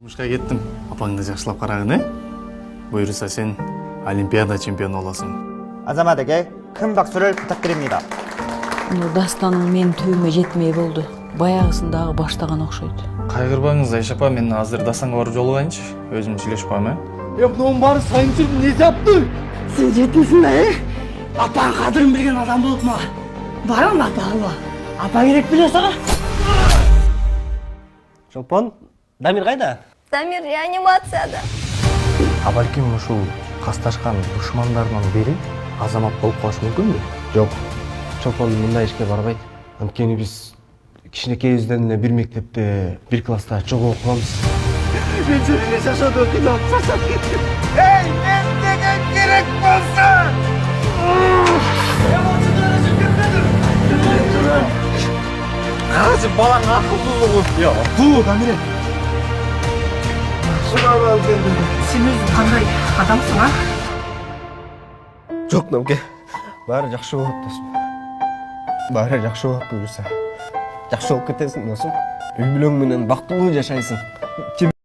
Мушка кеттим. Апаңды жакшылап карагын, Буюрса сен Олимпиада чемпиону болосуң. Азамат에게 큰 박수를 부탁드립니다. Дастаның мен төбөмө жетмей болду. Баягысын дагы баштаган окшойт. Кайгырбаңыз, Айша апа, мен азыр Дастанга барып жолугайынчы. Өзүм сүйлөшүп коем, Ya bunun bari sayın ne yaptı? Sen жетмесің бе? Апаң қадірін білген адам болып ма? Барам апа алма. Апа керек біле саған. Шолпон, Дамир қайда? Дамир реанимацияда. А балким ушул касташкан душмандарынан бири азамат болуп калышы мүмкүнбү? Жоқ. Шолпон мындай ишке барбайт. Анткени биз кичинекейибизден эле бир мектепте, бир класста чогуу окуганбыз. Мен сени шашады кыйнап шашап кеттим. Эй, мен деген керек болса! Карачы балаң акылдуу. Я, бу Дамир. Шунал алгенде. Сен өзің қандай адамсың, а? Жоқ, Намке. Бәрі жақсы болады, досым. Бәрі жақсы болады, бұйырса. Жақсы болып кетесің, досым. Үй бүлөң менен бактылуу жашайсың.